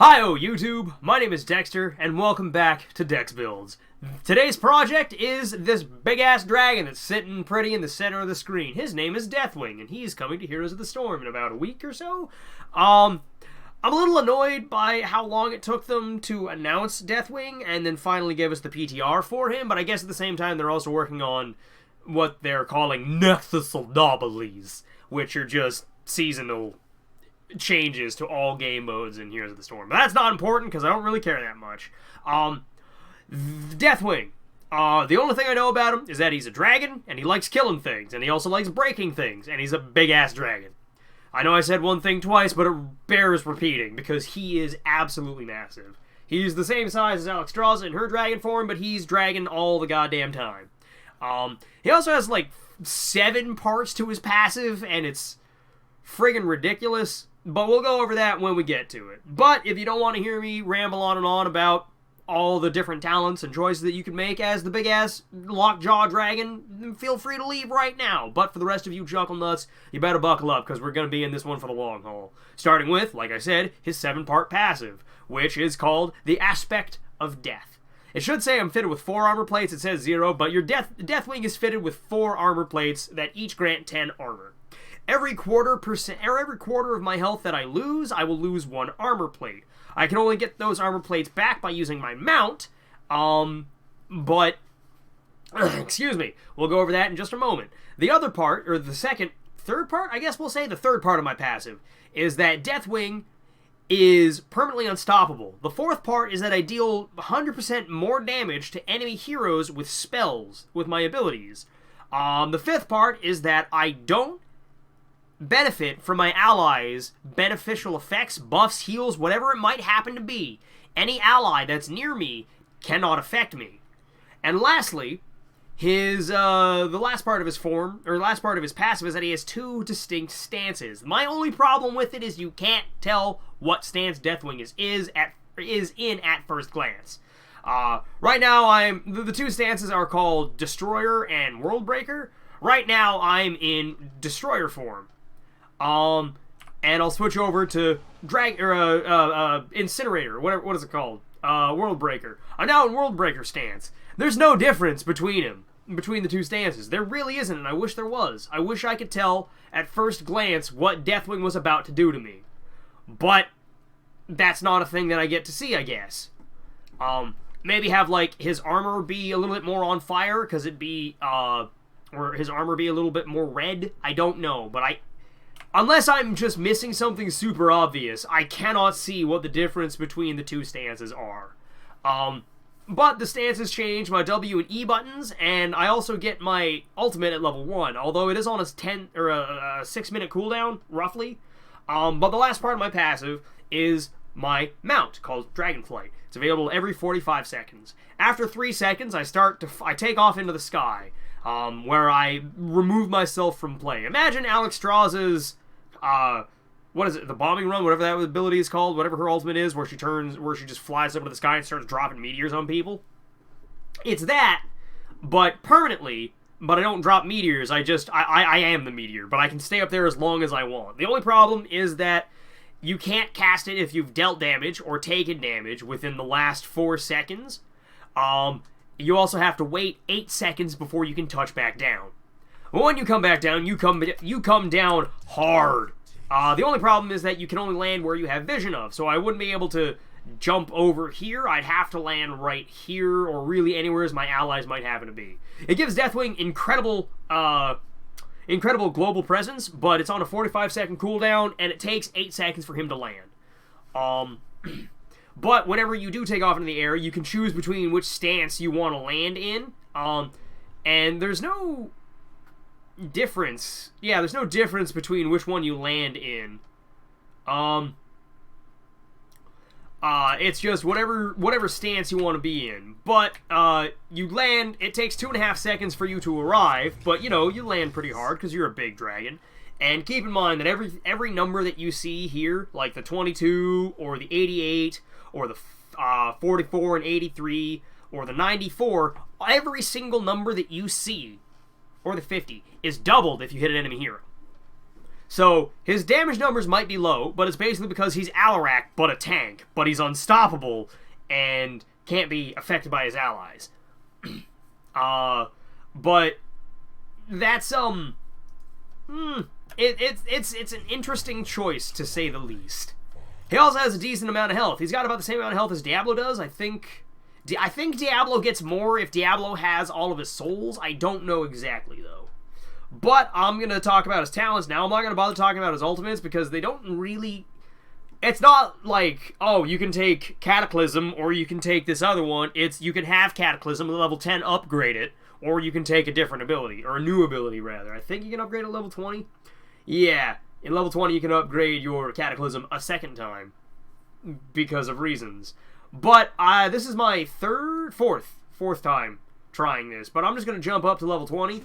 Hi-oh YouTube, my name is Dexter, and welcome back to Dex Builds. Today's project is this big-ass dragon that's sitting pretty in the center of the screen. His name is Deathwing, and he's coming to Heroes of the Storm in about a week or so. I'm a little annoyed by how long it took them to announce Deathwing, and then finally give us the PTR for him, but I guess at the same time they're also working on what they're calling Nexus Anomalies, which are just seasonal changes to all game modes in Heroes of the Storm. But that's not important because I don't really care that much. Deathwing. The only thing I know about him is that he's a dragon, and he likes killing things, and he also likes breaking things, and he's a big-ass dragon. I know I said one thing twice, but it bears repeating, because he is absolutely massive. He's the same size as Alexstrasza in her dragon form, but he's dragon all the goddamn time. He also has, like, 7 parts to his passive, and it's friggin' ridiculous. But we'll go over that when we get to it. But if you don't want to hear me ramble on and on about all the different talents and choices that you can make as the big-ass lockjaw dragon, feel free to leave right now. But for the rest of you chuckle nuts, you better buckle up, because we're going to be in this one for the long haul. Starting with, like I said, his 7-part passive, which is called the Aspect of Death. It should say I'm fitted with 4 armor plates. It says 0, but your Deathwing is fitted with 4 armor plates that each grant 10 armor. Every quarter of my health that I will lose 1 armor plate. I can only get those armor plates back by using my mount, but, excuse me, we'll go over that in just a moment. The other part, or the third part, I guess we'll say the third part of my passive, is that Deathwing is permanently unstoppable. The 4th part is that I deal 100% more damage to enemy heroes with spells, with my abilities. The 5th part is that I don't benefit from my allies' beneficial effects, buffs, heals, whatever it might happen to be. Any ally that's near me cannot affect me. And lastly, the last part of his passive is that he has 2 distinct stances. My only problem with it is you can't tell what stance Deathwing is in at first glance. Right now, the 2 stances are called Destroyer and Worldbreaker. Right now, I'm in Destroyer form. And I'll switch over to Incinerator, what is it called? Worldbreaker. I'm now in Worldbreaker stance. There's no difference between the 2 stances. There really isn't, and I wish there was. I wish I could tell at first glance what Deathwing was about to do to me. But that's not a thing that I get to see, I guess. Maybe have, like, his armor be a little bit more on fire, because it'd be, or his armor be a little bit more red. I don't know, but unless I'm just missing something super obvious, I cannot see what the difference between the 2 stances are. But the stances change my W and E buttons, and I also get my ultimate at level 1, although it is on a 6-minute cooldown, roughly. But the last part of my passive is my mount, called Dragonflight. It's available every 45 seconds. After 3 seconds, I take off into the sky, where I remove myself from play. Imagine Alexstrasza's what is it, the bombing run, whatever that ability is called, whatever her ultimate is, where she just flies up into the sky and starts dropping meteors on people. It's that, but permanently, but I don't drop meteors, I am the meteor, but I can stay up there as long as I want. The only problem is that you can't cast it if you've dealt damage or taken damage within the last 4 seconds. You also have to wait 8 seconds before you can touch back down. When you come back down, you come down hard. The only problem is that you can only land where you have vision of, so I wouldn't be able to jump over here. I'd have to land right here, or really anywhere as my allies might happen to be. It gives Deathwing incredible global presence, but it's on a 45-second cooldown, and it takes 8 seconds for him to land. But whenever you do take off into the air, you can choose between which stance you want to land in, and there's no difference. Yeah, there's no difference between which one you land in. It's just whatever stance you want to be in. But you land. It takes 2.5 seconds for you to arrive, but you land pretty hard because you're a big dragon. And keep in mind that every number that you see here, like the 22 or the 88 or the 44 and 83 or the 94, every single number that you see, or the 50, is doubled if you hit an enemy hero. So his damage numbers might be low, but it's basically because he's Alarak, but a tank. But he's unstoppable and can't be affected by his allies. But that's it's an interesting choice, to say the least. He also has a decent amount of health. He's got about the same amount of health as Diablo does. I think Diablo gets more if Diablo has all of his souls. I don't know exactly, though. But I'm going to talk about his talents now. I'm not going to bother talking about his ultimates because they don't really... It's not like, oh, you can take Cataclysm or you can take this other one. It's you can have Cataclysm at level 10, upgrade it, or you can take a different ability, or a new ability, rather. I think you can upgrade at level 20. Yeah, in level 20 you can upgrade your Cataclysm a second time because of reasons. But this is my fourth time trying this. But I'm just going to jump up to level 20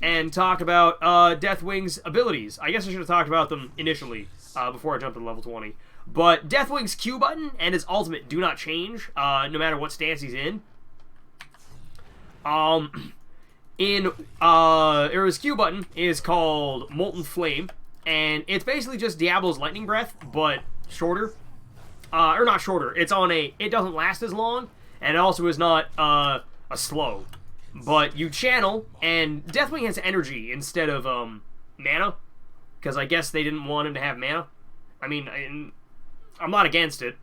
and talk about Deathwing's abilities. I guess I should have talked about them initially before I jumped to level 20. But Deathwing's Q button and his ultimate do not change no matter what stance he's in. His Q button is called Molten Flame, and it's basically just Diablo's Lightning Breath, but shorter. Or not shorter. It doesn't last as long, and it also is not a slow. But you channel, and Deathwing has energy instead of mana, because I guess they didn't want him to have mana. I mean, I'm not against it,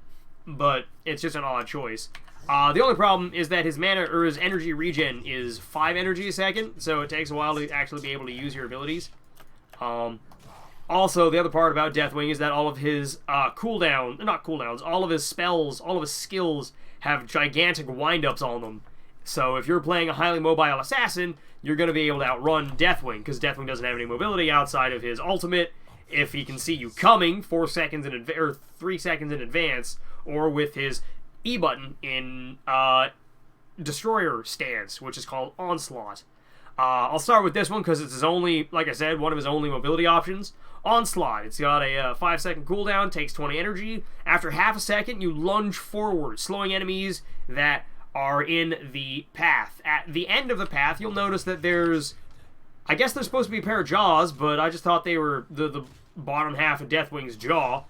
but it's just an odd choice. The only problem is that his mana, or his energy regen, is 5 energy a second, so it takes a while to actually be able to use your abilities. Also, the other part about Deathwing is that all of his all of his spells, all of his skills have gigantic wind-ups on them. So if you're playing a highly mobile assassin, you're going to be able to outrun Deathwing, because Deathwing doesn't have any mobility outside of his ultimate. If he can see you coming 3 seconds in advance, or with his E button in Destroyer stance, which is called Onslaught. I'll start with this one because it's his only, like I said, one of his only mobility options. Onslaught. It's got a 5-second cooldown, takes 20 energy. After half a second, you lunge forward, slowing enemies that are in the path. At the end of the path, you'll notice that there's... I guess there's supposed to be a pair of jaws, but I just thought they were the bottom half of Deathwing's jaw.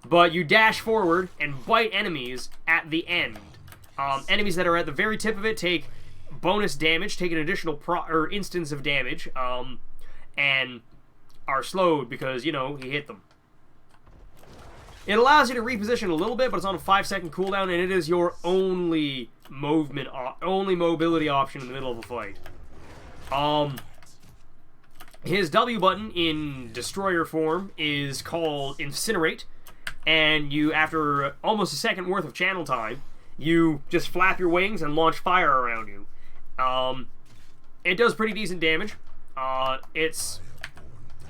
But you dash forward and bite enemies at the end. Enemies that are at the very tip of it take bonus damage, take an additional instance of damage, and are slowed because, you hit them. It allows you to reposition a little bit, but it's on a 5-second cooldown, and it is your only mobility option in the middle of a fight. His W button in Destroyer form is called Incinerate, and you, after almost a second worth of channel time, you just flap your wings and launch fire around you. It does pretty decent damage. It's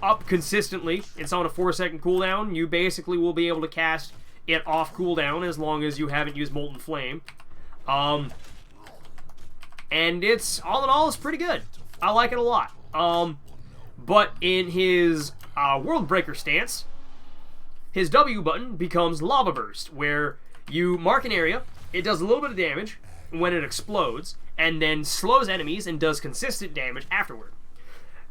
up consistently. It's on a 4-second cooldown. You basically will be able to cast it off cooldown as long as you haven't used Molten Flame. And it's, all in all, it's pretty good. I like it a lot. But in his World Breaker stance, his W button becomes Lava Burst, where you mark an area, it does a little bit of damage when it explodes, and then slows enemies and does consistent damage afterward.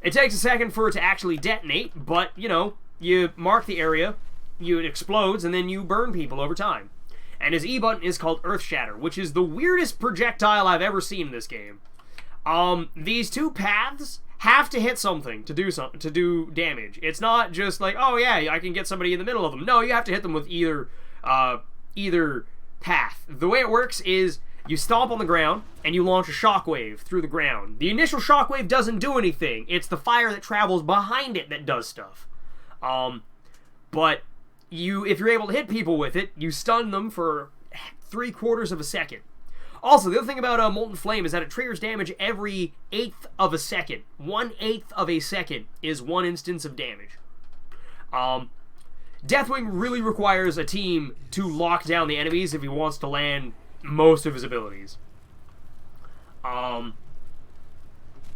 It takes a second for it to actually detonate, but, you mark the area, it explodes, and then you burn people over time. And his E button is called Earth Shatter, which is the weirdest projectile I've ever seen in this game. These two paths have to hit something to do damage. It's not just like, oh yeah, I can get somebody in the middle of them. No, you have to hit them with either path. The way it works is you stomp on the ground and you launch a shockwave through the ground. The initial shockwave doesn't do anything. It's the fire that travels behind it that does stuff. But if you're able to hit people with it, you stun them for 3/4 of a second. Also, the other thing about Molten Flame is that it triggers damage every 1/8 of a second. 1/8 of a second is 1 instance of damage. Deathwing really requires a team to lock down the enemies if he wants to land most of his abilities.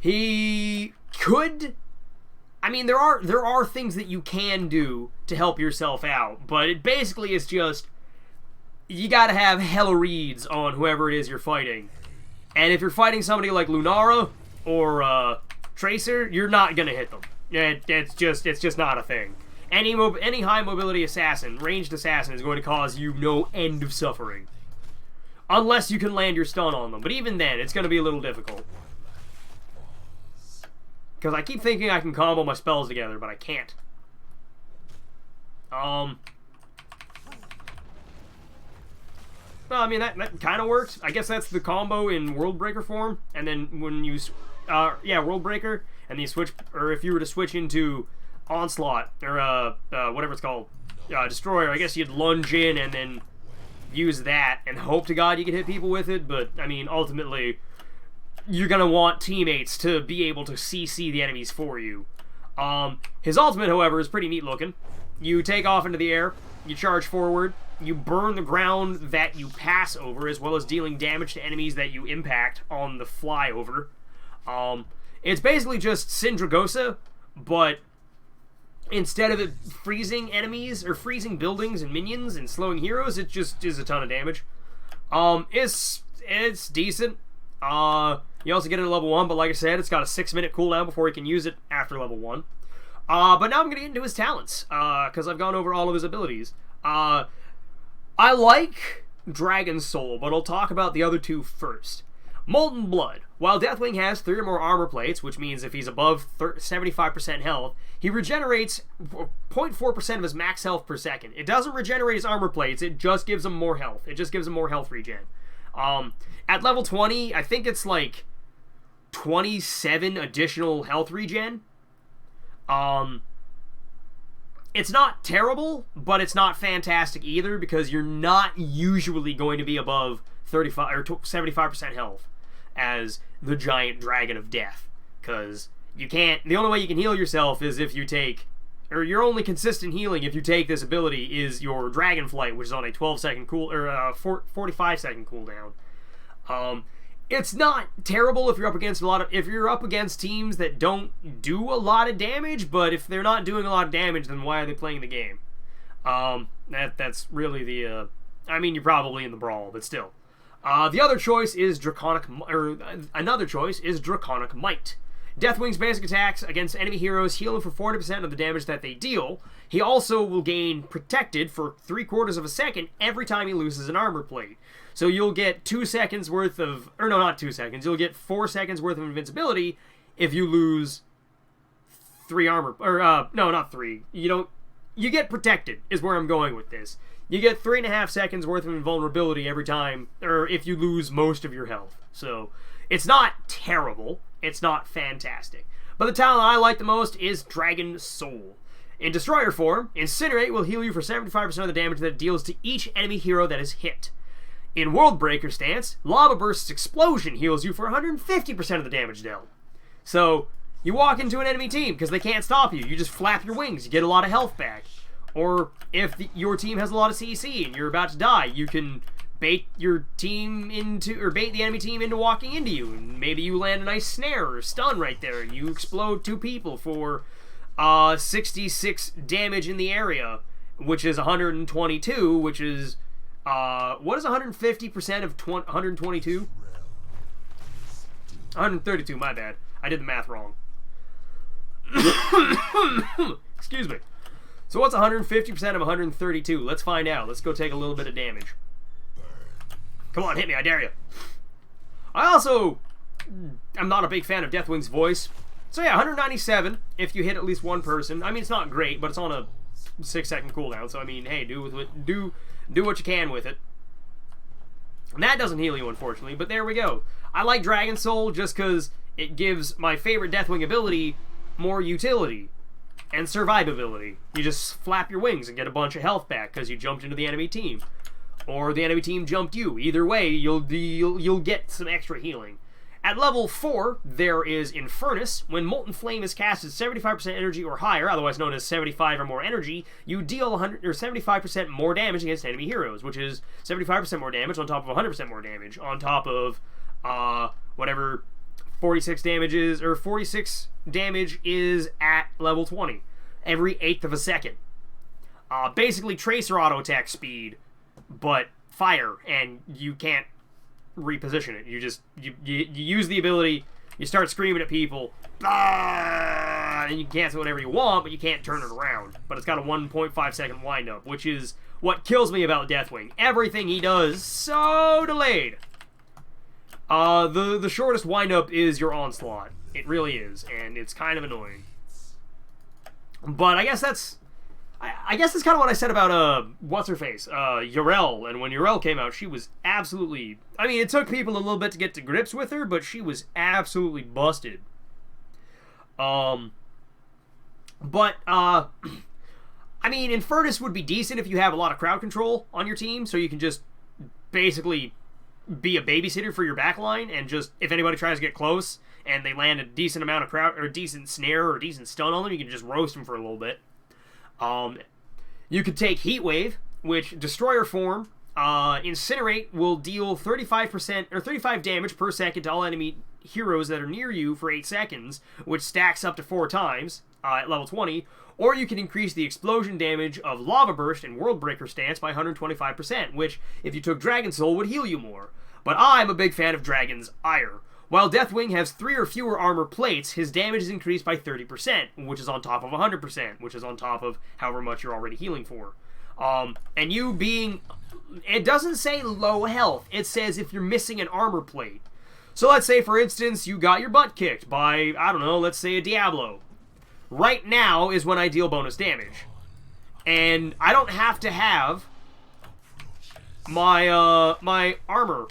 He could... I mean, there are things that you can do to help yourself out, but it basically is just... You gotta have hella reads on whoever it is you're fighting. And if you're fighting somebody like Lunara or Tracer, you're not gonna hit them. It's just not a thing. Any high mobility assassin, ranged assassin, is going to cause you no end of suffering. Unless you can land your stun on them. But even then, it's going to be a little difficult. Because I keep thinking I can combo my spells together, but I can't. Well, I mean, that kind of works. I guess that's the combo in World Breaker form. And then when you... yeah, World Breaker. And then you switch... Or if you were to switch into Onslaught, or whatever it's called, Destroyer, I guess you'd lunge in and then use that and hope to God you can hit people with it. But, I mean, ultimately, you're going to want teammates to be able to CC the enemies for you. His ultimate, however, is pretty neat looking. You take off into the air, you charge forward, you burn the ground that you pass over, as well as dealing damage to enemies that you impact on the flyover. It's basically just Syndragosa, but instead of it freezing enemies, or freezing buildings and minions and slowing heroes, it just is a ton of damage. It's decent. You also get it at level 1, but like I said, it's got a 6-minute cooldown before you can use it after level 1. But now I'm going to get into his talents, because I've gone over all of his abilities. I like Dragon Soul, but I'll talk about the other two first. Molten Blood. While Deathwing has 3 or more armor plates, which means if he's above 75% health, he regenerates 0.4% of his max health per second. It doesn't regenerate his armor plates, it just gives him more health. It just gives him more health regen. At level 20, I think it's like 27 additional health regen. It's not terrible, but it's not fantastic either, because you're not usually going to be above 35 or 75% health as the giant dragon of death, because you can't. The only way you can heal yourself is if you take, or your only consistent healing if you take this ability is your dragon flight, which is on a 12-second cool or 45-second cooldown. It's not terrible if you're up against teams that don't do a lot of damage, but if they're not doing a lot of damage, then why are they playing the game? That's really the. I mean, you're probably in the brawl, but still. The other choice is another choice is Draconic Might. Deathwing's basic attacks against enemy heroes heal him for 40% of the damage that they deal. He also will gain Protected for 3/4 of a second every time he loses an armor plate. So you'll get 2 seconds worth of, or no, not 2 seconds. You'll get 4 seconds worth of invincibility if you lose 3 armor, or no, not 3. You get Protected is where I'm going with this. You get 3.5 seconds worth of invulnerability every time, or if you lose most of your health. So it's not terrible. It's not fantastic. But the talent I like the most is Dragon Soul. In Destroyer form, Incinerate will heal you for 75% of the damage that it deals to each enemy hero that is hit. In World Breaker stance, Lava Burst's Explosion heals you for 150% of the damage dealt. So, you walk into an enemy team because they can't stop you. You just flap your wings. You get a lot of health back. Or if your team has a lot of CC and you're about to die, you can bait your team into, or bait the enemy team into walking into you, and maybe you land a nice snare or stun right there, and you explode 2 people for 66 damage in the area, which is 122, which is what is 150% of 122? 132, my bad. I did the math wrong. Excuse me. So what's 150% of 132? Let's find out. Let's go take a little bit of damage. Come on, hit me, I dare you. I'm not a big fan of Deathwing's voice. So yeah, 197 if you hit at least one person. I mean, it's not great, but it's on a 6-second cooldown. So I mean, hey, do what you can with it. And that doesn't heal you, unfortunately, but there we go. I like Dragon Soul just because it gives my favorite Deathwing ability more utility and survivability. You just flap your wings and get a bunch of health back because you jumped into the enemy team. Or the enemy team jumped you. Either way, you'll get some extra healing. At level 4, there is Infernus. When Molten Flame is cast at 75% energy or higher, otherwise known as 75 or more energy, you deal 100 or 75% more damage against enemy heroes, which is 75% more damage on top of 100% more damage, on top of whatever 46 damage is, or 46 damage is at level 20, every 1/8 of a second. Basically Tracer auto attack speed, but fire, and you can't reposition it. You just you use the ability, you start screaming at people, and you can cancel whatever you want, but you can't turn it around. But it's got a 1.5 second windup, which is what kills me about Deathwing. Everything he does so delayed. The shortest windup is your onslaught. It really is, and it's kind of annoying. But I guess that's kind of what I said about what's her face, Yarel. And when Yarel came out, she was absolutely. I mean, it took people a little bit to get to grips with her, but she was absolutely busted. But I mean, Infernus would be decent if you have a lot of crowd control on your team, so you can just basically be a babysitter for your backline, and just, if anybody tries to get close and they land a decent amount of crowd, or a decent snare, or a decent stun on them, you can just roast them for a little bit. You could take Heat Wave, which Destroyer form, Incinerate will deal 35% or 35 damage per second to all enemy heroes that are near you for 8 seconds, which stacks up to 4 times at level 20. Or you can increase the explosion damage of Lava Burst and World Breaker stance by 125%, which, if you took Dragon Soul, would heal you more. But I'm a big fan of Dragon's Ire. While Deathwing has 3 or fewer armor plates, his damage is increased by 30%, which is on top of 100%, which is on top of however much you're already healing for. And you being... It doesn't say low health, it says if you're missing an armor plate. So let's say, for instance, you got your butt kicked by, I don't know, let's say a Diablo. Right now is when I deal bonus damage. And I don't have to have my my armor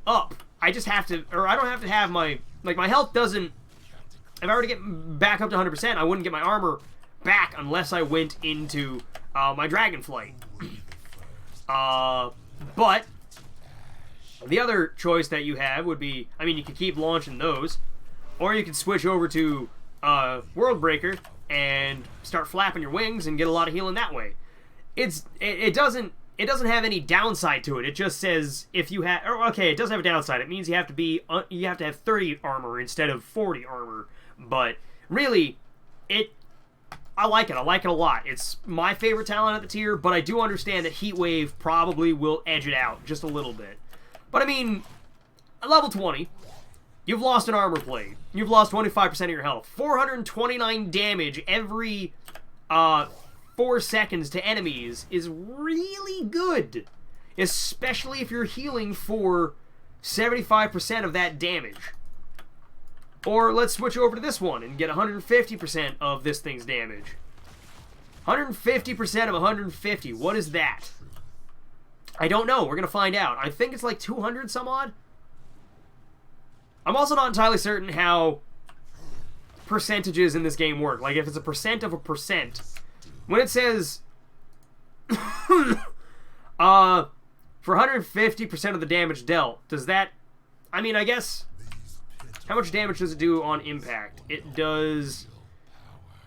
up. I just have to, or I don't have to have my, like, my health doesn't, if I were to get back up to 100%, I wouldn't get my armor back unless I went into my Dragonflight. But the other choice that you have would be, I mean, you could keep launching those, or you could switch over to World Breaker and start flapping your wings and get a lot of healing that way. It doesn't have any downside to it. It just says if you have, okay, it does have a downside. It means you have to have 30 armor instead of 40 armor. But really, I like it. I like it a lot. It's my favorite talent at the tier, but I do understand that Heat Wave probably will edge it out just a little bit. But I mean, at level 20, you've lost an armor plate. You've lost 25% of your health. 429 damage every 4 seconds to enemies is really good. Especially if you're healing for 75% of that damage. Or let's switch over to this one and get 150% of this thing's damage. 150% of 150. What is that? I don't know. We're going to find out. I think it's like 200 some odd. I'm also not entirely certain how percentages in this game work. Like, if it's a percent of a percent. When it says for 150% of the damage dealt, does that... I mean, I guess... How much damage does it do on impact? It does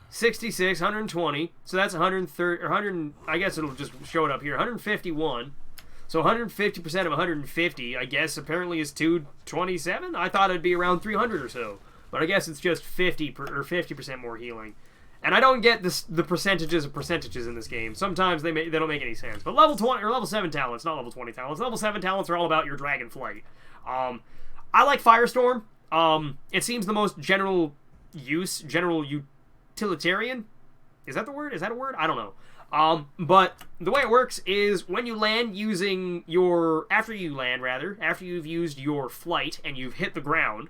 66, 120. So that's 130, or 100... I guess it'll just show it up here. 151. So 150% of 150, I guess, apparently is 227? I thought it'd be around 300 or so. But I guess it's just 50% more healing. And I don't get the percentages of percentages in this game. Sometimes they don't make any sense. But level 20 or level 7 talents, not level 20 talents. Level 7 talents are all about your Dragonflight. I like Firestorm. It seems the most general utilitarian. Is that the word? Is that a word? I don't know. But the way it works is when you land using after you've used your flight and you've hit the ground,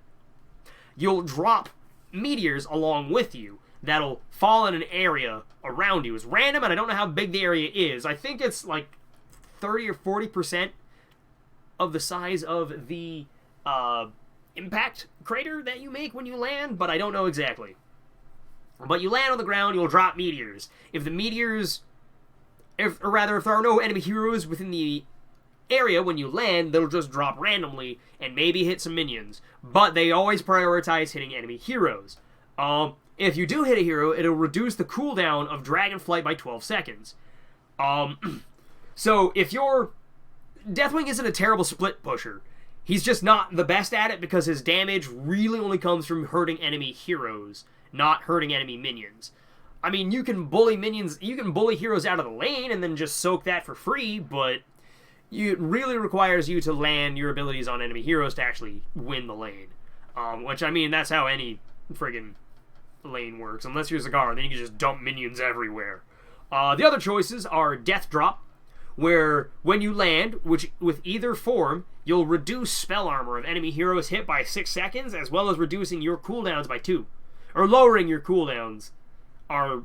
you'll drop meteors along with you that'll fall in an area around you. It's random, and I don't know how big the area is. I think it's like 30 or 40% of the size of the impact crater that you make when you land, but I don't know exactly. But you land on the ground, you'll drop meteors. If there are no enemy heroes within the area when you land, they'll just drop randomly and maybe hit some minions. But they always prioritize hitting enemy heroes. If you do hit a hero, it'll reduce the cooldown of Dragonflight by 12 seconds. So if Deathwing isn't a terrible split pusher. He's just not the best at it because his damage really only comes from hurting enemy heroes, not hurting enemy minions. I mean, you can bully heroes out of the lane and then just soak that for free, but it really requires you to land your abilities on enemy heroes to actually win the lane. Which, I mean, that's how any friggin' lane works, unless you're Zagar, then you can just dump minions everywhere. The other choices are Death Drop, where when you land, which with either form, you'll reduce spell armor of enemy heroes hit by 6 seconds, as well as reducing your cooldowns by 2. Or lowering your cooldowns. Or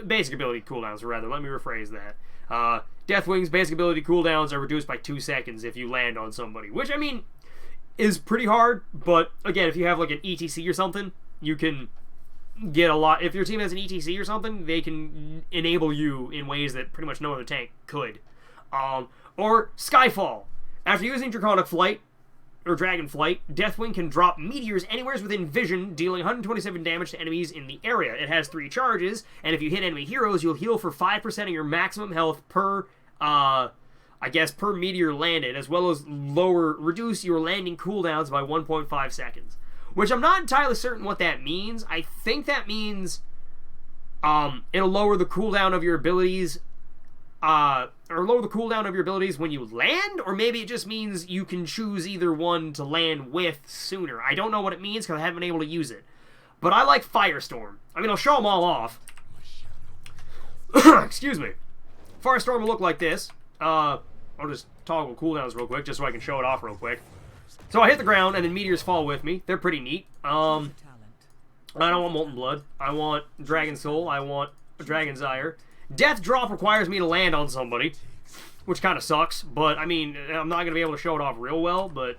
basic ability cooldowns, rather. Let me rephrase that. Deathwing's basic ability cooldowns are reduced by 2 seconds if you land on somebody. Which, I mean, is pretty hard, but again, if you have like an ETC or something, you can get a lot. If your team has an ETC or something, they can enable you in ways that pretty much no other tank could. Or Skyfall. After using Draconic Flight, or Dragon Flight, Deathwing can drop meteors anywhere within vision, dealing 127 damage to enemies in the area. It has 3 charges, and if you hit enemy heroes, you'll heal for 5% of your maximum health per, per meteor landed, as well as reduce your landing cooldowns by 1.5 seconds. Which I'm not entirely certain what that means. I think that means it'll lower the cooldown of your abilities, when you land, or maybe it just means you can choose either one to land with sooner. I don't know what it means because I haven't been able to use it. But I like Firestorm. I mean, I'll show them all off. Excuse me. Firestorm will look like this. I'll just toggle cooldowns real quick just so I can show it off real quick. So I hit the ground, and then meteors fall with me. They're pretty neat. I don't want Molten Blood. I want Dragon Soul. I want Dragon's Ire. Death Drop requires me to land on somebody, which kind of sucks. But, I mean, I'm not going to be able to show it off real well, but...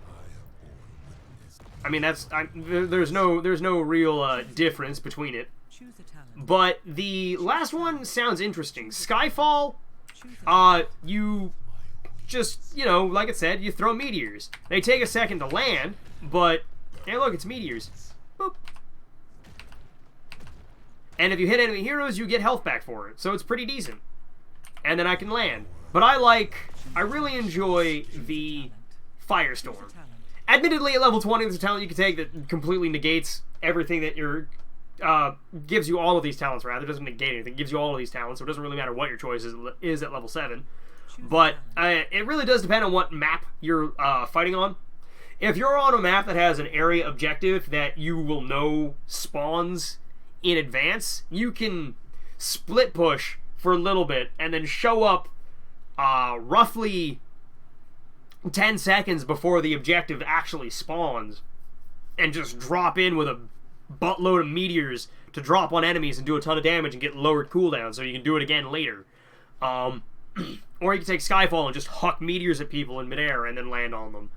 I mean, there's no real difference between it. But the last one sounds interesting. Skyfall, you just, like it said, you throw meteors. They take a second to land, but, hey look, it's meteors. Boop. And if you hit enemy heroes, you get health back for it. So it's pretty decent. And then I can land. But I really enjoy the Firestorm. Admittedly, at level 20, there's a talent you can take that completely negates everything that you're... gives you all of these talents, rather. It doesn't negate anything. It gives you all of these talents, so it doesn't really matter what your choice is at level 7. But it really does depend on what map you're fighting on. If you're on a map that has an area objective that you will know spawns in advance, you can split push for a little bit and then show up roughly 10 seconds before the objective actually spawns and just drop in with a buttload of meteors to drop on enemies and do a ton of damage and get lowered cooldown so you can do it again later. Or you can take Skyfall and just huck meteors at people in midair and then land on them.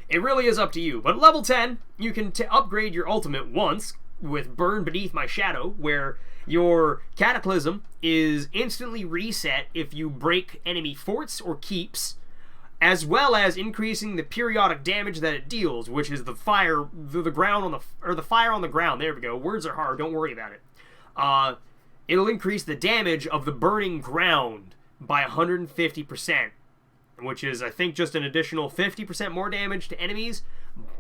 It really is up to you. But at level 10, you can upgrade your ultimate once with Burn Beneath My Shadow, where your Cataclysm is instantly reset if you break enemy forts or keeps, as well as increasing the periodic damage that it deals, which is the fire on the ground. There we go. Words are hard. Don't worry about it. It'll increase the damage of the burning ground by 150%, which is, I think, just an additional 50% more damage to enemies,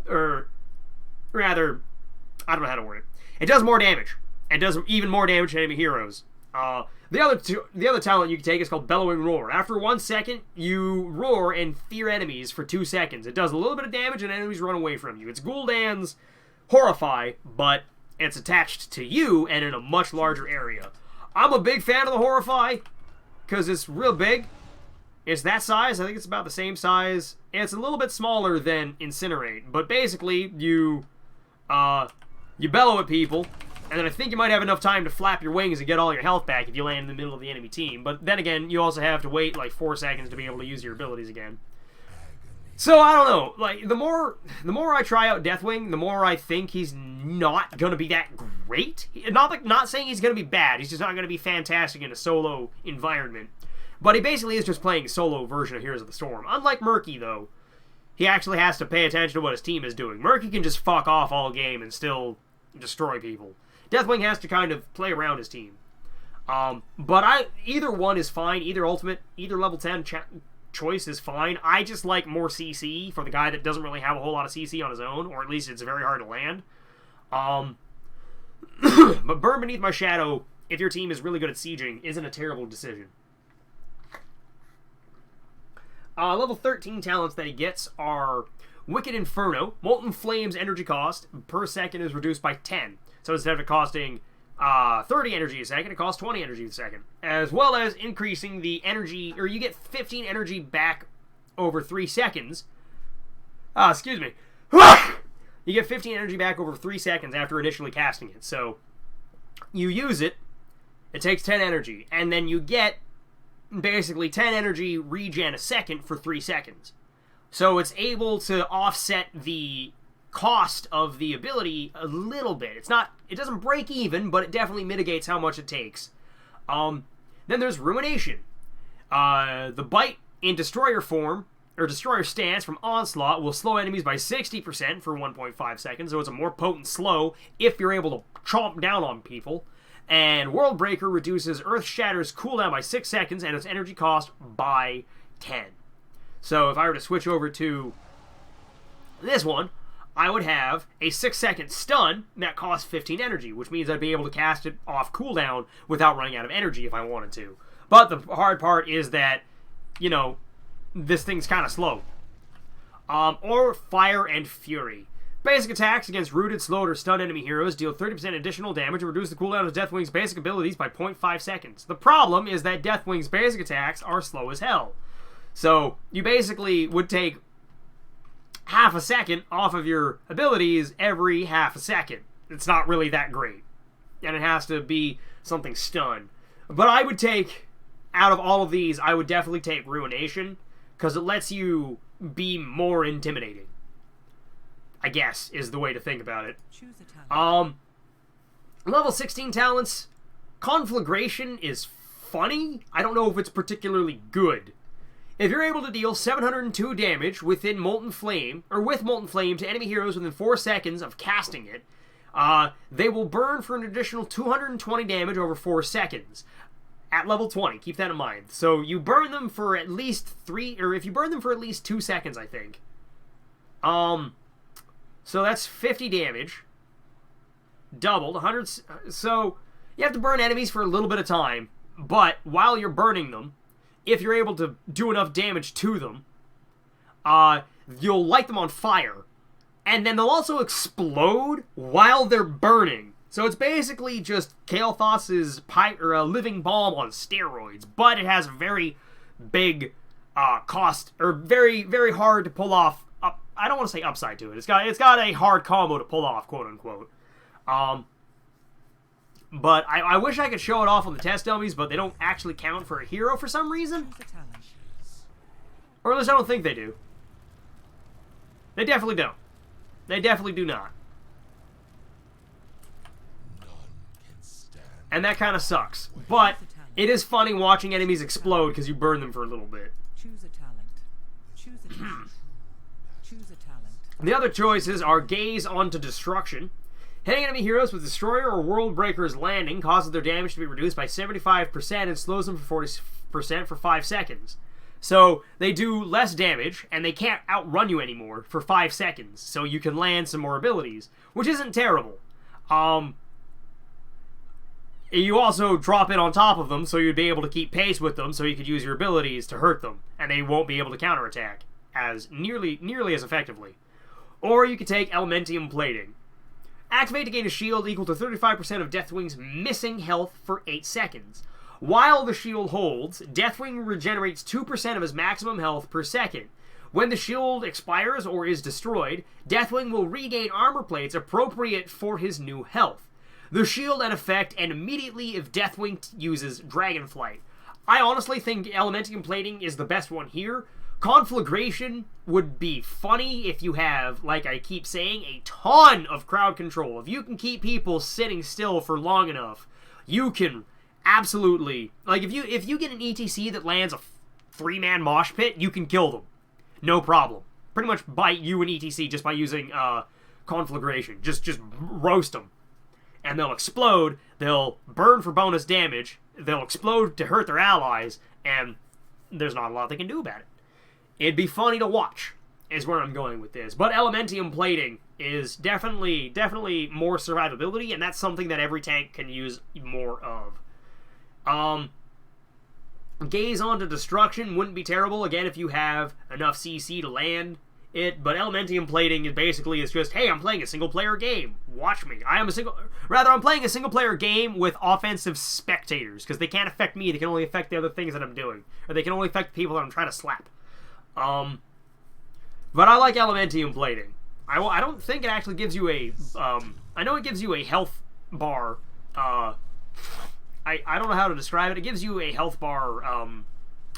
or rather, I don't know how to word it. It does more damage. It does even more damage to enemy heroes. The other talent you can take is called Bellowing Roar. After 1 second, you roar and fear enemies for 2 seconds. It does a little bit of damage and enemies run away from you. It's Gul'dan's Horrify, but it's attached to you and in a much larger area. I'm a big fan of the Horrify because it's real big. It's that size. I think it's about the same size. It's a little bit smaller than Incinerate, but basically you bellow at people, and then I think you might have enough time to flap your wings and get all your health back if you land in the middle of the enemy team. But then again, you also have to wait like 4 seconds to be able to use your abilities again. So, I don't know. Like, the more I try out Deathwing, the more I think he's not going to be that great. Not saying he's going to be bad. He's just not going to be fantastic in a solo environment. But he basically is just playing a solo version of Heroes of the Storm. Unlike Murky, though, he actually has to pay attention to what his team is doing. Murky can just fuck off all game and still destroy people. Deathwing has to kind of play around his team. But either one is fine. Either ultimate, either level 10 choice is fine. I just like more CC for the guy that doesn't really have a whole lot of CC on his own, or at least it's very hard to land. But Burn Beneath My Shadow, if your team is really good at sieging, isn't a terrible decision. Level 13 talents that he gets are Wicked Inferno. Molten Flame's energy cost per second is reduced by 10. So instead of it costing 30 energy a second. It costs 20 energy a second. As well as increasing the energy, or you get 15 energy back over 3 seconds. Excuse me. You get 15 energy back over 3 seconds after initially casting it. So, you use it, it takes 10 energy, and then you get basically 10 energy regen a second for 3 seconds. So it's able to offset the cost of the ability a little bit. It doesn't break even, but it definitely mitigates how much it takes. Then there's Ruination. The bite in Destroyer form, or Destroyer stance from Onslaught, will slow enemies by 60% for 1.5 seconds, so it's a more potent slow if you're able to chomp down on people. And Worldbreaker reduces Earth Shatter's cooldown by 6 seconds and its energy cost by 10. So if I were to switch over to this one, I would have a 6-second stun that costs 15 energy, which means I'd be able to cast it off cooldown without running out of energy if I wanted to. But the hard part is that, you know, this thing's kind of slow. Or Fire and Fury. Basic attacks against rooted, slowed, or stunned enemy heroes deal 30% additional damage and reduce the cooldown of Deathwing's basic abilities by 0.5 seconds. The problem is that Deathwing's basic attacks are slow as hell. So, you basically would take half a second off of your abilities every half a second. It's not really that great. And it has to be something stun. But I would take, out of all of these, I would definitely take Ruination, because it lets you be more intimidating, I guess, is the way to think about it. Choose a talent. Level 16 talents. Conflagration is funny. I don't know if it's particularly good. If you're able to deal 702 damage within Molten Flame, or with Molten Flame to enemy heroes within 4 seconds of casting it, they will burn for an additional 220 damage over 4 seconds. At level 20, keep that in mind. So you burn them for at least 3, or if you burn them for at least 2 seconds, I think. So that's 50 damage. Doubled, 100, so you have to burn enemies for a little bit of time, but while you're burning them, if you're able to do enough damage to them, you'll light them on fire, and then they'll also explode while they're burning. So it's basically just Kael'thas's a living bomb on steroids, but it has very big cost, or very, very hard to pull off. I don't want to say upside to it. It's got a hard combo to pull off, quote unquote. But I wish I could show it off on the test dummies, but they don't actually count for a hero for some reason. Choose a talent. Or at least I don't think they do. They definitely don't. They definitely do not. And that kind of sucks. But it is funny watching enemies explode because you burn them for a little bit. Choose a talent. Choose a talent. Choose a talent. The other choices are Gaze onto Destruction. Hitting enemy heroes with Destroyer or Worldbreaker's landing causes their damage to be reduced by 75% and slows them for 40% for 5 seconds. So they do less damage, and they can't outrun you anymore for 5 seconds, so you can land some more abilities, which isn't terrible. You also drop in on top of them, so you'd be able to keep pace with them, so you could use your abilities to hurt them, and they won't be able to counterattack as nearly as effectively. Or you could take Elementium Plating. Activate to gain a shield equal to 35% of Deathwing's missing health for 8 seconds. While the shield holds, Deathwing regenerates 2% of his maximum health per second. When the shield expires or is destroyed, Deathwing will regain armor plates appropriate for his new health. The shield and effect end immediately if Deathwing uses Dragonflight. I honestly think Elementium Plating is the best one here. Conflagration would be funny if you have, like I keep saying, a ton of crowd control. If you can keep people sitting still for long enough, you can absolutely, like if you get an ETC that lands a 3-man mosh pit, you can kill them. No problem. Pretty much bite you an ETC just by using Conflagration. Just roast them. And they'll explode, they'll burn for bonus damage, they'll explode to hurt their allies, and there's not a lot they can do about it. It'd be funny to watch, is where I'm going with this. But Elementium Plating is definitely more survivability, and that's something that every tank can use more of. Gaze onto Destruction wouldn't be terrible, again, if you have enough CC to land But Elementium plating is basically just, hey, I'm playing a single-player game. Watch me. I'm playing a single-player game with offensive spectators, because they can't affect me. They can only affect the other things that I'm doing. Or they can only affect the people that I'm trying to slap. But I like Elementium plating. I don't think it actually gives you a... I know it gives you a health bar. I don't know how to describe it. It gives you a health bar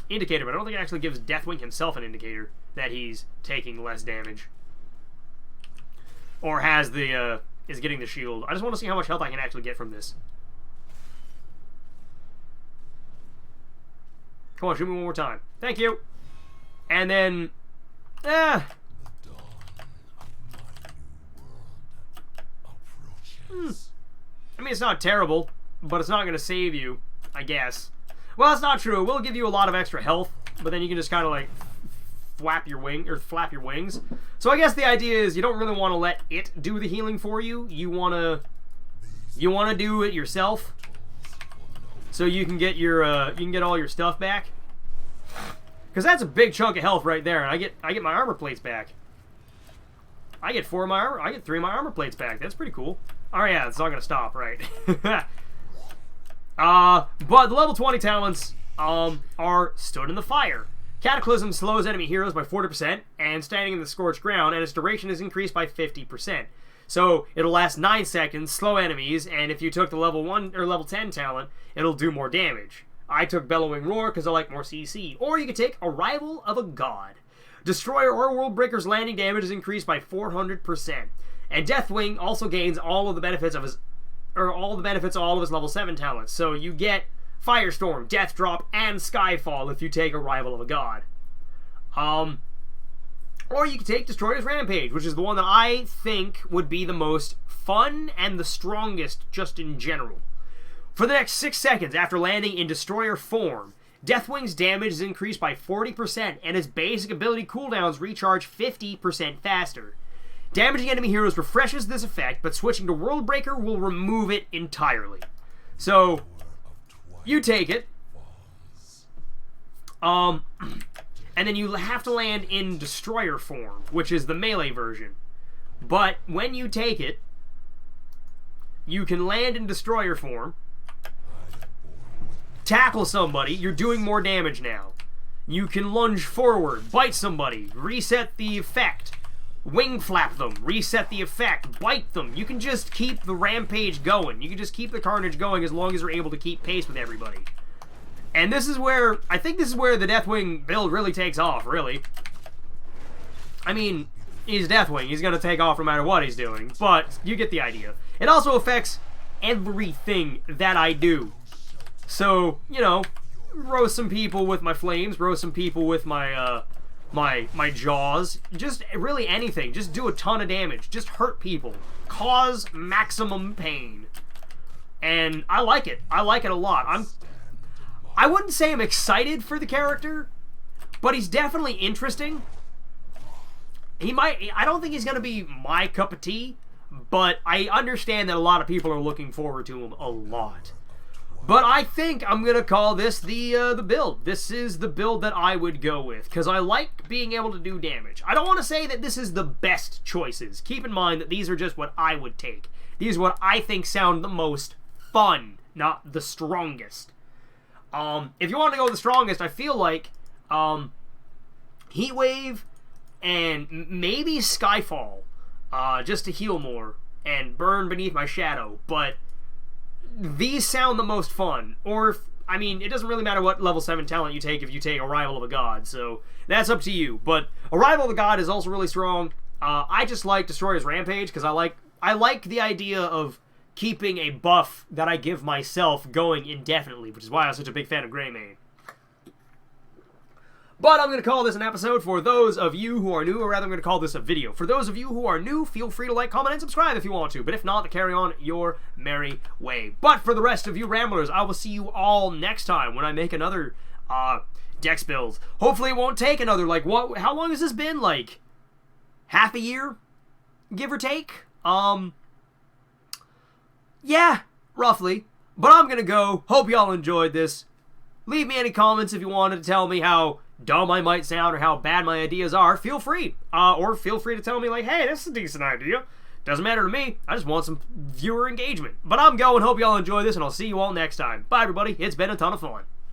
indicator, but I don't think it actually gives Deathwing himself an indicator that he's taking less damage. Or is getting the shield. I just want to see how much health I can actually get from this. Come on, shoot me one more time. Thank you. And then... I mean, it's not terrible, but it's not going to save you, I guess. Well, that's not true. It will give you a lot of extra health, but then you can just kind of like flap your wings. So I guess the idea is you don't really want to let it do the healing for you. You want to do it yourself, so you can get all your stuff back. Because that's a big chunk of health right there, and I get my armor plates back. I get 3 of my armor plates back. That's pretty cool. Oh yeah, it's not gonna stop, right? But the level 20 talents are Stood in the Fire. Cataclysm slows enemy heroes by 40%, and Standing in the Scorched Ground, and its duration is increased by 50%. So it'll last 9 seconds, slow enemies, and if you took the level 1 or level 10 talent, it'll do more damage. I took Bellowing Roar because I like more CC. Or you could take Arrival of a God. Destroyer or World Breaker's landing damage is increased by 400%. And Deathwing also gains all of the benefits of all of his level 7 talents. So you get Firestorm, Death Drop, and Skyfall if you take Arrival of a God. Or you could take Destroyer's Rampage, which is the one that I think would be the most fun and the strongest just in general. For the next 6 seconds after landing in Destroyer form, Deathwing's damage is increased by 40%, and his basic ability cooldowns recharge 50% faster. Damaging enemy heroes refreshes this effect, but switching to World Breaker will remove it entirely. So, you take it, and then you have to land in Destroyer form, which is the melee version. But when you take it, you can land in Destroyer form, tackle somebody, you're doing more damage now. You can lunge forward, bite somebody, reset the effect, wing flap them, reset the effect, bite them. You can just keep the rampage going. You can just keep the carnage going as long as you're able to keep pace with everybody. And this is where, I think this is where the Deathwing build really takes off, really. I mean, he's Deathwing. He's going to take off no matter what he's doing, but you get the idea. It also affects everything that I do. So, you know, roast some people with my flames, roast some people with my, my jaws. Just really anything. Just do a ton of damage. Just hurt people. Cause maximum pain. And I like it. I like it a lot. I wouldn't say I'm excited for the character, but he's definitely interesting. I don't think he's going to be my cup of tea, but I understand that a lot of people are looking forward to him a lot. But I think I'm going to call this the build. This is the build that I would go with, because I like being able to do damage. I don't want to say that this is the best choices. Keep in mind that these are just what I would take. These are what I think sound the most fun, not the strongest. If you want to go with the strongest, I feel like Heatwave and maybe Skyfall, just to heal more, and Burn Beneath My Shadow, but these sound the most fun. Or, I mean, it doesn't really matter what level 7 talent you take if you take Arrival of a God, so that's up to you. But Arrival of a God is also really strong. I just like Destroyer's Rampage, because I like the idea of keeping a buff that I give myself going indefinitely, which is why I'm such a big fan of Greymane. But I'm going to call this an episode for those of you who are new, or rather I'm going to call this a video. For those of you who are new, feel free to like, comment, and subscribe if you want to. But if not, then carry on your merry way. But for the rest of you ramblers, I will see you all next time when I make another Dex build. Hopefully it won't take another, like, how long has this been? Like, half a year? Give or take? Yeah, roughly. But I'm going to go. Hope y'all enjoyed this. Leave me any comments if you wanted to tell me how dumb I might sound or how bad my ideas are, feel free. Or feel free to tell me, like, hey, this is a decent idea. Doesn't matter to me. I just want some viewer engagement. But I'm going. Hope y'all enjoy this, and I'll see you all next time. Bye, everybody. It's been a ton of fun.